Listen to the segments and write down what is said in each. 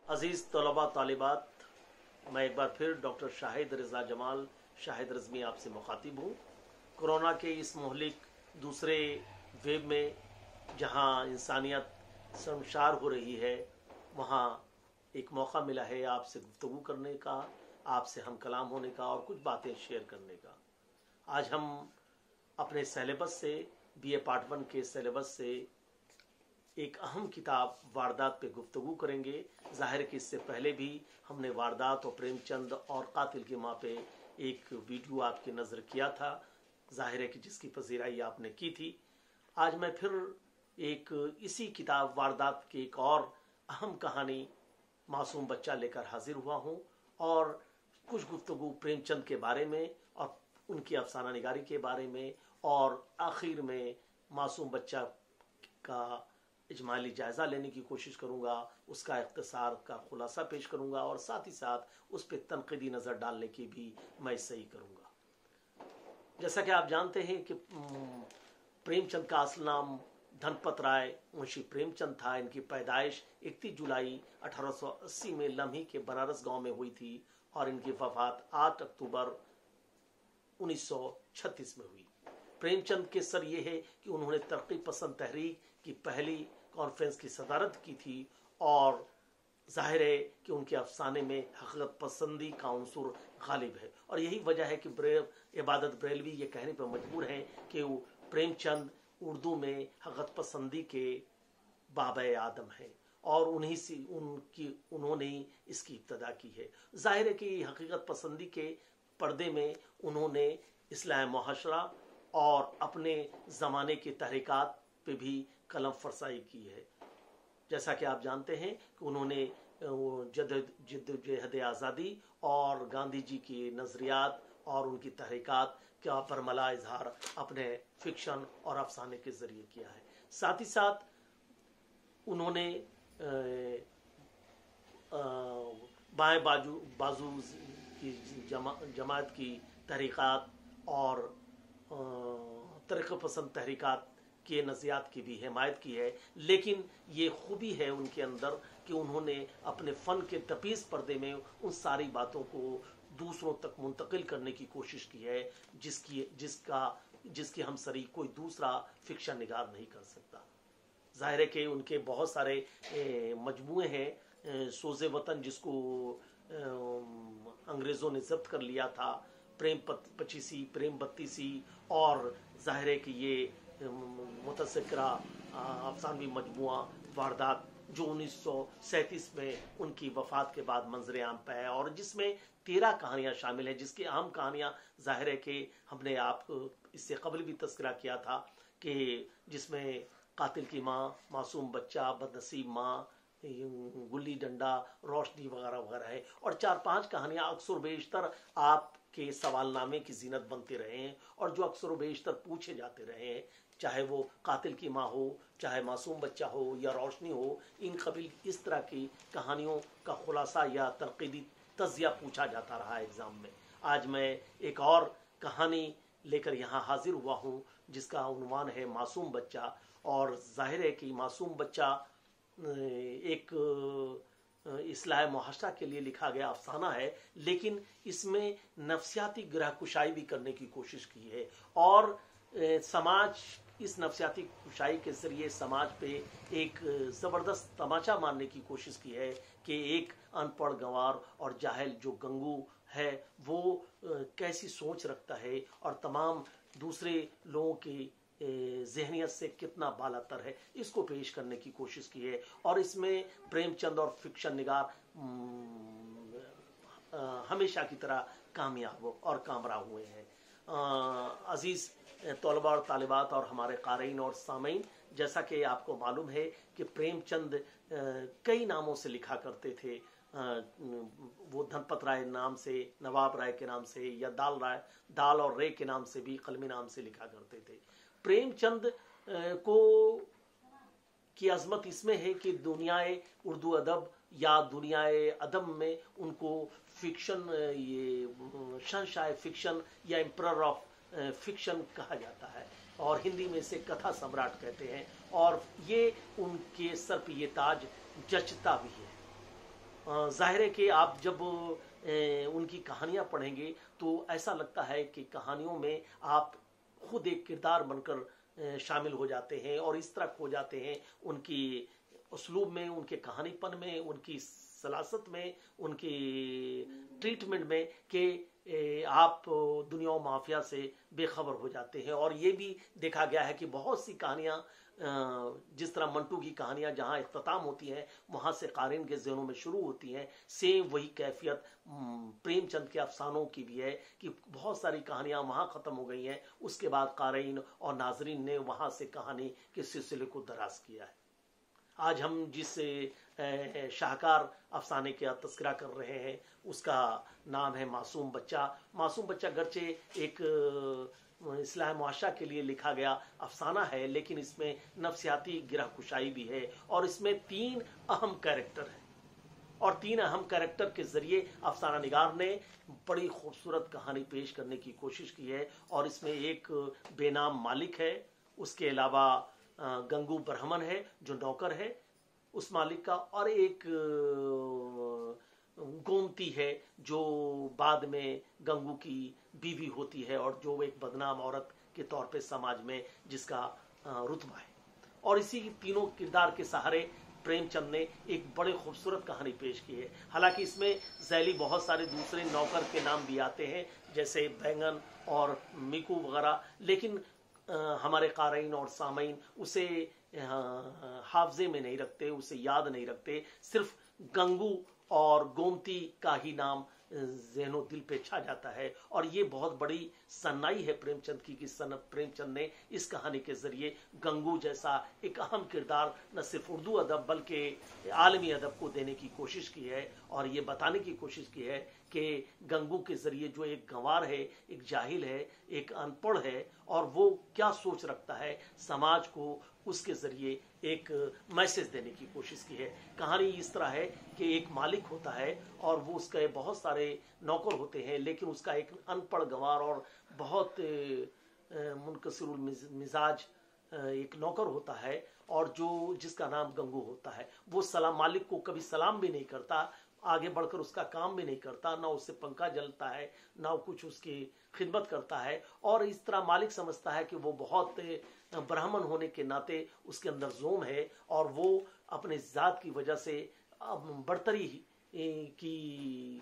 अजीज़ तलबा तालिबात, मैं एक बार फिर डॉक्टर शाहिद रज़ा जमाल शाहिद रज़मी आपसे मुखातिब हूँ। कोरोना के इस मुहलिक दूसरे वेव में जहाँ इंसानियत शर्मसार हो रही है, वहाँ एक मौका मिला है आपसे गुफ्तगू करने का, आपसे हम कलाम होने का और कुछ बातें शेयर करने का। आज हम अपने सिलेबस से BA पार्ट 1 के सिलेबस से एक अहम किताब वारदात पे गुफ्तगू करेंगे। ज़ाहिर है कि इससे पहले भी हमने वारदात और प्रेमचंद और कातिल की माँ पे एक वीडियो आपकी नज़र किया था, ज़ाहिर है कि जिसकी पजीराई आपने की थी। आज मैं फिर एक इसी किताब वारदात की एक और अहम कहानी मासूम बच्चा लेकर हाजिर हुआ हूँ और कुछ गुफ्तगू प्रेमचंद के बारे में और उनकी अफसाना निगारी के बारे में और आखिर में मासूम बच्चा का इजमाली जायज़ा लेने की कोशिश करूँगा, उसका इख्तिसार का खुलासा पेश करूँगा और साथ ही साथ उस पर तनक़ीदी नज़र डालने की भी मैं सही करूँगा। जैसा कि आप जानते हैं कि प्रेमचंद का असल नाम धनपत राय मुंशी प्रेमचंद था। इनकी पैदाइश 31 जुलाई 1880 में लम्ही के बनारस गांव में हुई थी और इनकी वफात 8 अक्टूबर 1936 में हुई। प्रेमचंद के सर ये है कि उन्होंने तरक्की पसंद तहरीक की पहली कॉन्फ्रेंस की सदारत की थी और जाहिर है कि उनके अफसाने में हकीकत पसंदी का अंसुर गालिब है और यही वजह है कि इबादत बरेलवी ये कहने पर मजबूर हैं कि वो प्रेमचंद उर्दू में हकीकत पसंदी के बाबा आदम हैं और उन्हीं से उन्होंने इसकी इब्तदा की है। जाहिर है कि हकीकत पसंदी के पर्दे में उन्होंने इस्लाह मुआशरा और अपने ज़माने की तहरीकात पे भी कलम फरसाई की है। जैसा कि आप जानते हैं कि उन्होंने जद्दोजहद आज़ादी और गांधी जी की नज़रियात और उनकी तहरीकात का बरमला इजहार अपने फिक्शन और अफसाने के ज़रिए किया है। साथ ही साथ उन्होंने बाएं बाजू की जमात की तहरीकात और तरक्की पसंद तहरीकात के नज़रियात की भी हिमायत की है, लेकिन ये खूबी है उनके अंदर कि उन्होंने अपने फ़न के तपीज़ पर्दे में उन सारी बातों को दूसरों तक मुंतकिल करने की कोशिश की है जिसकी हमसरी कोई दूसरा फिक्शन निगार नहीं कर सकता। ज़ाहिर है कि उनके बहुत सारे मजमूए हैं। सोज़े वतन जिसको अंग्रेज़ों ने ज़ब्त कर लिया था, प्रेम पचीसी, प्रेम बत्तीसी और ज़ाहिर है कि ये मुतसक्रा अफसानवी मजमुआ वारदात जो 1937 में उनकी वफ़ात के बाद मंजर आम पे है और जिसमें 13 कहानियाँ शामिल हैं, जिसकी अहम कहानियाँ ज़ाहिर है कि हमने आपको इससे कबल भी तस्करा किया था कि जिसमें कातिल की माँ, मासूम बच्चा, बदनसीब माँ, गुल्ली डंडा, रोशनी वगैरह वगैरह है और 4-5 कहानियाँ अक्सर बेशतर आपके सवालनामे की जीनत बनते रहे हैं और जो अक्सर बेशतर पूछे जाते रहे हैं, चाहे वो कातिल की माँ हो, चाहे मासूम बच्चा हो या रोशनी हो, इन कबील इस तरह की कहानियों का खुलासा या तनक़ीदी तज़िया पूछा जाता रहा एग्ज़ाम में। आज मैं एक और कहानी लेकर यहाँ हाजिर हुआ हूँ जिसका उन्वान है मासूम बच्चा और जाहिर है कि मासूम बच्चा एक इस्लाह मुआशरा के लिए लिखा गया अफसाना है, लेकिन इसमें नफ्सियाती ग्रह कुशाई भी करने की कोशिश की है और समाज इस नफ्सियाती कुशाई के ज़रिए समाज पे एक ज़बरदस्त तमाचा मारने की कोशिश की है कि एक अनपढ़ गंवार और जाहिल जो गंगू है वो कैसी सोच रखता है और तमाम दूसरे लोगों की ज़हनियत से कितना बालातर है, इसको पेश करने की कोशिश की है और इसमें प्रेमचंद और फिक्शन निगार हमेशा की तरह कामयाब और कामरा हुए हैं। अजीज़ तलबा और तालिबात और हमारे क़ारीन और सामीन, जैसा कि आपको मालूम है कि प्रेमचंद कई नामों से लिखा करते थे। वो धनपत राय नाम से, नवाब राय के नाम से या दाल और रे के नाम से भी कलमी नाम से लिखा करते थे। प्रेमचंद की अजमत इसमें है कि दुनियाए उर्दू अदब या दुनियाए अदब में उनको फिक्शन, ये शहंशाह फिक्शन या एम्परर ऑफ फिक्शन कहा जाता है और हिंदी में इसे कथा सम्राट कहते हैं और ये उनके सर पे ये ताज जचता भी है। ظاہر ہے کہ آپ جب ان کی کہانیاں پڑھیں گے تو ایسا لگتا ہے کہ کہانیوں میں آپ خود ایک کردار بن کر شامل ہو جاتے ہیں اور اس طرح کھو جاتے ہیں ان کی اسلوب میں، ان کے کہانی پن میں، ان کی سلاست میں، ان کی ٹریٹمنٹ میں، کہ آپ دنیا و مافیا سے بے خبر ہو جاتے ہیں۔ اور یہ بھی دیکھا گیا ہے کہ بہت سی کہانیاں جس طرح منٹو کی کہانیاں جہاں اختتام ہوتی ہیں وہاں سے قارئین کے ذہنوں میں شروع ہوتی ہیں، سیم وہی کیفیت پریم چند کے افسانوں کی بھی ہے کہ بہت ساری کہانیاں وہاں ختم ہو گئی ہیں، اس کے بعد قارئین اور ناظرین نے وہاں سے کہانی کے سلسلے کو دراز کیا ہے۔ آج ہم جس شاہکار افسانے کا تذکرہ کر رہے ہیں اس کا نام ہے معصوم بچہ۔ معصوم بچہ گرچہ ایک اصلاح معاشرہ کے لیے لکھا گیا افسانہ ہے، لیکن اس میں نفسیاتی گرہ کشائی بھی ہے، اور اس میں 3 اہم کیریکٹر ہیں، اور 3 اہم کیریکٹر کے ذریعے افسانہ نگار نے بڑی خوبصورت کہانی پیش کرنے کی کوشش کی ہے۔ اور اس میں ایک بے نام مالک ہے، اس کے علاوہ گنگو برہمن ہے جو نوکر ہے اس مالک کا، اور ایک گومتی ہے جو بعد میں گنگو کی بیوی ہوتی ہے اور جو ایک بدنام عورت کے طور پہ سماج میں جس کا رتبہ ہے۔ اور اسی تینوں کردار کے سہارے پریم چند نے ایک بڑے خوبصورت کہانی پیش کی ہے۔ حالانکہ اس میں ذیلی بہت سارے دوسرے نوکر کے نام بھی آتے ہیں جیسے بینگن اور میکو وغیرہ، لیکن ہمارے قارئین اور سامعین اسے حافظے میں نہیں رکھتے، اسے یاد نہیں رکھتے، صرف گنگو اور گومتی کا ہی نام ذہن و دل پہ چھا جاتا ہے۔ اور یہ بہت بڑی صنائی ہے پریم چند کی کہ پریم چند نے اس کہانی کے ذریعے گنگو جیسا ایک اہم کردار نہ صرف اردو ادب بلکہ عالمی ادب کو دینے کی کوشش کی ہے، اور یہ بتانے کی کوشش کی ہے کہ گنگو کے ذریعے جو ایک گنوار ہے، ایک جاہل ہے، ایک ان پڑھ ہے، اور وہ کیا سوچ رکھتا ہے سماج کو، اس کے ذریعے ایک میسج دینے کی کوشش کی ہے۔ کہانی اس طرح ہے کہ ایک مالک ہوتا ہے اور وہ اس کے بہت سارے نوکر ہوتے ہیں، لیکن اس کا ایک ان پڑھ گنوار اور بہت منکسر المزاج ایک نوکر ہوتا ہے، اور جس کا نام گنگو ہوتا ہے۔ وہ مالک کو کبھی سلام بھی نہیں کرتا، آگے بڑھ کر اس کا کام بھی نہیں کرتا، نہ اس سے پنکھا جلتا ہے، نہ کچھ اس کی خدمت کرتا ہے، اور اس طرح مالک سمجھتا ہے کہ وہ بہت برہمن ہونے کے ناطے اس کے اندر زوم ہے، اور وہ اپنے ذات کی وجہ سے برتری کی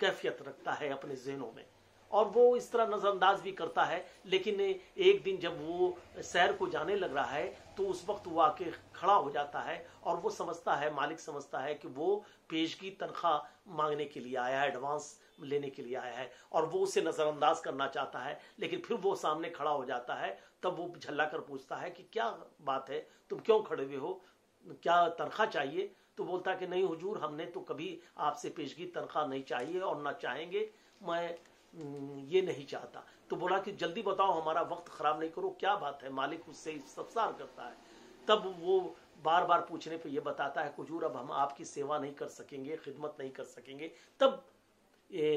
کیفیت رکھتا ہے اپنے ذہنوں میں، اور وہ اس طرح نظر انداز بھی کرتا ہے۔ لیکن ایک دن جب وہ سیر کو جانے لگ رہا ہے تو اس وقت وہ آ کے کھڑا ہو جاتا ہے، اور وہ سمجھتا ہے، مالک سمجھتا ہے کہ وہ پیشگی تنخواہ مانگنے کے لیے آیا ہے، ایڈوانس لینے کے لیے آیا ہے، اور وہ اسے نظر انداز کرنا چاہتا ہے، لیکن پھر وہ سامنے کھڑا ہو جاتا ہے۔ تب وہ جھلا کر پوچھتا ہے کہ کیا بات ہے، تم کیوں کھڑے ہوئے ہو، کیا تنخواہ چاہیے؟ تو بولتا ہے کہ نہیں حضور، ہم نے تو کبھی آپ سے پیشگی تنخواہ نہیں چاہیے اور نہ چاہیں گے، میں یہ نہیں چاہتا۔ تو بولا کہ جلدی بتاؤ، ہمارا وقت خراب نہیں کرو، کیا بات ہے؟ مالک اس سے استفسار کرتا ہے۔ تب وہ بار بار پوچھنے پہ یہ بتاتا ہے کہ حضور اب ہم آپ کی سیوا نہیں کر سکیں گے، خدمت نہیں کر سکیں گے۔ تب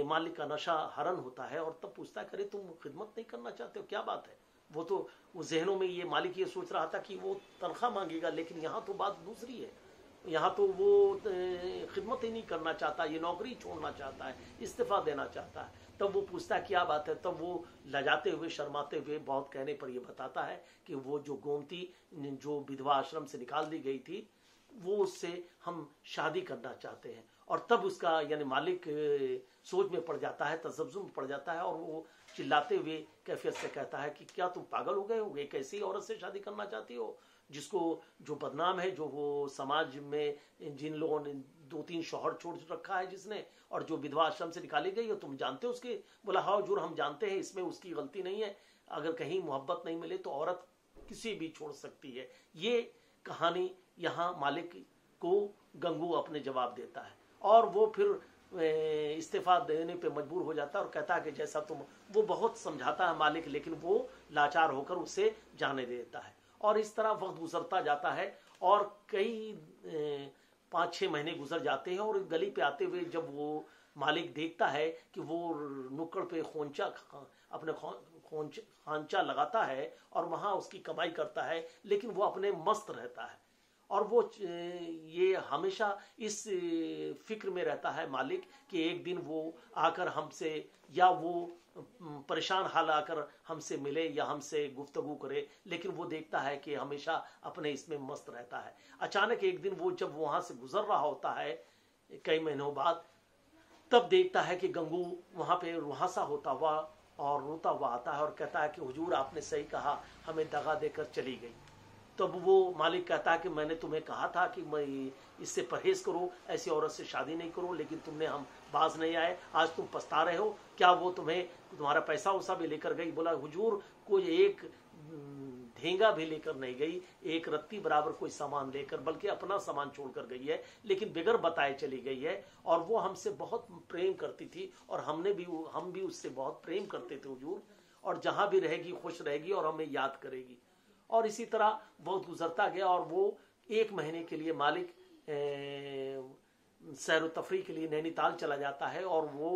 مالک کا نشہ حرن ہوتا ہے اور تب پوچھتا ہے کہ تم خدمت نہیں کرنا چاہتے ہو، کیا بات ہے؟ وہ ذہنوں میں یہ مالک یہ سوچ رہا تھا کہ وہ تنخواہ مانگے گا، لیکن یہاں تو بات دوسری ہے، یہاں تو وہ خدمت ہی نہیں کرنا چاہتا، یہ نوکری چھوڑنا چاہتا ہے، استعفیٰ دینا چاہتا ہے۔ تب وہ پوچھتا ہے کیا بات ہے؟ تب وہ لجاتے ہوئے، شرماتے ہوئے بہت کہنے پر یہ بتاتا ہے کہ وہ جو گومتی جو بدھوا آشرم سے نکال دی گئی تھی، وہ اس سے ہم شادی کرنا چاہتے ہیں۔ اور تب اس کا یعنی مالک سوچ میں پڑ جاتا ہے، تذبذب میں پڑ جاتا ہے، اور وہ چلاتے ہوئے کیفیت سے کہتا ہے کہ کیا تم پاگل ہو گئے ہو، ایک ایسی عورت سے شادی کرنا چاہتی ہو جس کو جو بدنام ہے، جو وہ سماج میں جن لوگوں نے 2-3 شوہر چھوڑ رکھا ہے جس نے، اور جو بدھوا آشرم سے نکالی گئی ہے، تم جانتے ہو اس کے؟ بولا ہاں حضور ہم جانتے ہیں، اس میں اس کی غلطی نہیں ہے، اگر کہیں محبت نہیں ملے تو عورت کسی بھی چھوڑ سکتی ہے۔ یہ کہانی یہاں مالک کو گنگو اپنے جواب دیتا ہے، اور وہ پھر استعفیٰ دینے پہ مجبور ہو جاتا ہے اور کہتا ہے کہ جیسا تم، وہ بہت سمجھاتا ہے مالک، لیکن وہ لاچار ہو کر اسے جانے دیتا ہے۔ اور اس طرح وقت گزرتا جاتا ہے، اور کئی 5-6 مہینے گزر جاتے ہیں، اور گلی پہ آتے ہوئے جب وہ مالک دیکھتا ہے کہ وہ نکڑ پہ اپنے خانچہ لگاتا ہے اور وہاں اس کی کمائی کرتا ہے، لیکن وہ اپنے مست رہتا ہے، और वो ये हमेशा इस फिक्र में रहता है मालिक कि एक दिन वो आकर हमसे, या वो परेशान हाल आकर हमसे मिले या हमसे गुफ्तगू करे, लेकिन वो देखता है कि हमेशा अपने इसमें मस्त रहता है। अचानक एक दिन वो जब वहां से गुजर रहा होता है कई महीनों बाद, तब देखता है कि गंगू वहां पे रुहासा होता हुआ और रोता हुआ आता है और कहता है कि हुजूर आपने सही कहा, हमें दगा देकर चली गई। तब वो मालिक कहता है कि मैंने तुम्हें कहा था कि मैं इससे परहेज करो, ऐसी औरत से शादी नहीं करो, लेकिन तुमने हम बाज नहीं आए, आज तुम पछता रहे हो। क्या वो तुम्हें तुम्हारा पैसा वैसा भी लेकर गई? बोला हुजूर कोई एक धेंगा भी लेकर नहीं गई, एक रत्ती बराबर कोई सामान लेकर, बल्कि अपना सामान छोड़कर गई है, लेकिन बिगर बताए चली गई है। और वो हमसे बहुत प्रेम करती थी और हम भी उससे बहुत प्रेम करते थे हुजूर, और जहां भी रहेगी खुश रहेगी और हमें याद करेगी। और इसी तरह बहुत गुजरता गया और वो 1 महीने के लिए मालिक सैर तफरी के लिए नैनीताल चला जाता है। और वो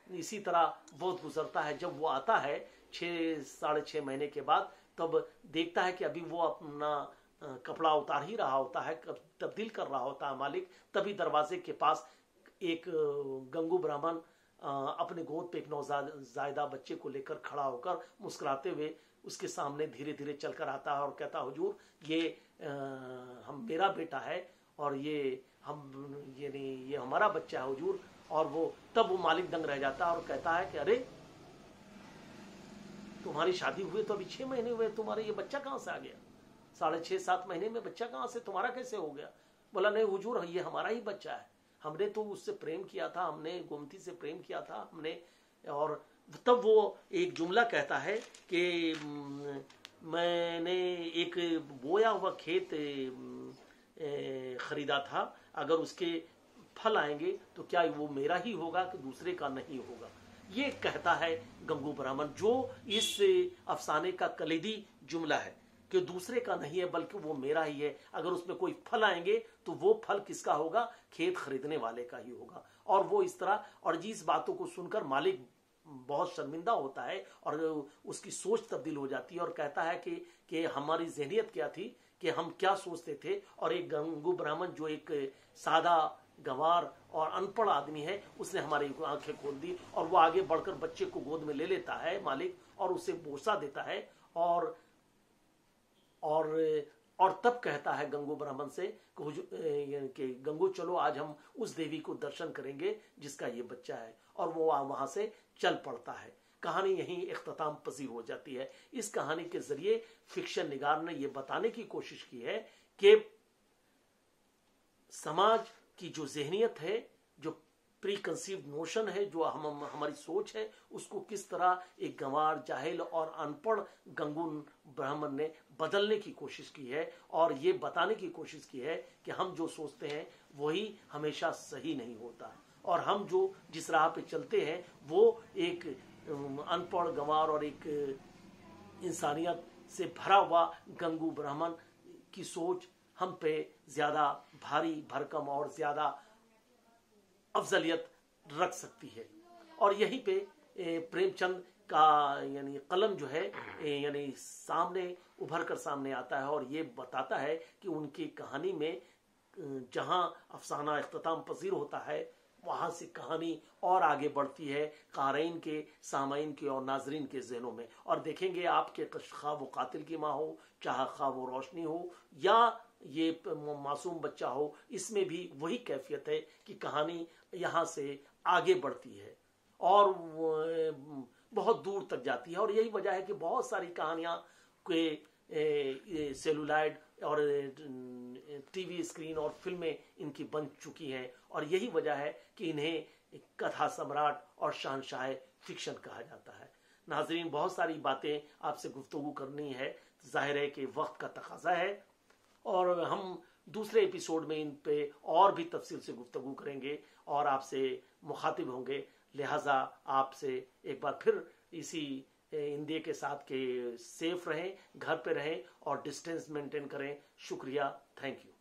इसी तरह बहुत गुजरता है। जब वो आता है 6-6.5 महीने के बाद, तब देखता है कि अभी वो अपना कपड़ा उतार ही रहा होता है, तब्दील कर रहा होता है मालिक। तभी दरवाजे के पास एक गंगू ब्राह्मण अपने गोद पे एक नौजायदा बच्चे को लेकर खड़ा होकर मुस्कुराते हुए उसके सामने धीरे धीरे चलकर आता है और कहता है हुजूर ये मेरा बेटा है और ये हमारा बच्चा है हुजूर। और तब वो मालिक दंग रह जाता है और कहता है कि अरे तुम्हारी शादी हुए तो अभी 6 महीने हुए, तुम्हारे ये बच्चा कहां से आ गया? 6.5-7 महीने में बच्चा कहां से तुम्हारा कैसे हो गया? बोला नहीं हुजूर ये हमारा ही बच्चा है, हमने तो उससे प्रेम किया था, हमने गोमती से प्रेम किया था हमने। और तब वो एक जुमला कहता है कि मैंने एक बोया हुआ खेत खरीदा था, अगर उसके फल आएंगे तो क्या वो मेरा ही होगा कि दूसरे का नहीं होगा? ये कहता है गंगू ब्राह्मण, जो इस अफसाने का कलीदी जुमला है कि दूसरे का नहीं है बल्कि वो मेरा ही है। अगर उसमें कोई फल आएंगे तो वो फल किसका होगा? खेत खरीदने वाले का ही होगा। और वो इस तरह, और जिस बातों को सुनकर मालिक बहुत शर्मिंदा होता है और उसकी सोच तब्दील हो जाती है और कहता है कि हमारी ज़हनियत क्या थी, कि हम क्या सोचते थे। और एक गंगू ब्राह्मण जो एक सादा गंवार और अनपढ़ आदमी है, उसने हमारी आंखें खोल दी। और वो आगे बढ़कर बच्चे को गोद में ले लेता है मालिक और उसे बोसा देता है और तब कहता है गंगू ब्राह्मण से कि गंगू चलो आज हम उस देवी को दर्शन करेंगे जिसका ये बच्चा है। और वो वहां से चल पड़ता है। कहानी यहीं इख्तिताम पजीर हो जाती है। इस कहानी के जरिए फिक्शन निगार ने यह बताने की कोशिश की है कि समाज की जो ज़हनियत है, जो प्री कंसीव्ड नोशन है, जो हमारी सोच है, उसको किस तरह एक गंवार, जाहिल और अनपढ़ गंगू ब्राह्मण ने बदलने की कोशिश की है। और ये बताने की कोशिश की है कि हम जो सोचते हैं वही हमेशा सही नहीं होता, और हम जो जिस राह पे चलते हैं वो एक अनपढ़ गंवार और एक इंसानियत से भरा हुआ गंगू ब्राह्मण की सोच हम पे ज्यादा भारी भरकम और ज्यादा अफजलियत रख सकती है। और यहीं पे प्रेमचंद का यानी कलम जो है यानी सामने उभर कर सामने आता है और ये बताता है कि उनकी कहानी में जहां अफसाना इख्तिताम पजीर होता है, वहां से कहानी और आगे बढ़ती है कारीन के, सामाइन के और नाजरीन के ज़हनों में। और देखेंगे आपके खा वो कातिल की माँ हो, चाहे खा वो रोशनी हो या ये मासूम बच्चा हो, इसमें भी वही कैफियत है कि कहानी यहाँ से आगे बढ़ती है और बहुत दूर तक जाती है। और यही वजह है कि बहुत सारी कहानियाँ के सेलुलाइड और टीवी स्क्रीन और फिल्में इनकी बन चुकी हैं। और यही वजह है कि इन्हें कथा सम्राट और शहंशाह फिक्शन कहा जाता है। नाजरीन, बहुत सारी बातें आपसे गुफ्तगू करनी है, जाहिर है कि वक्त का तकाजा है और हम दूसरे एपिसोड में इन पे और भी तफसील से गुफ्तगू करेंगे और आपसे मुखातिब होंगे। लिहाजा आपसे एक बार फिर इसी इंडिया के साथ के सेफ रहें, घर पे रहें और डिस्टेंस मेंटेन करें। शुक्रिया, थैंक यू।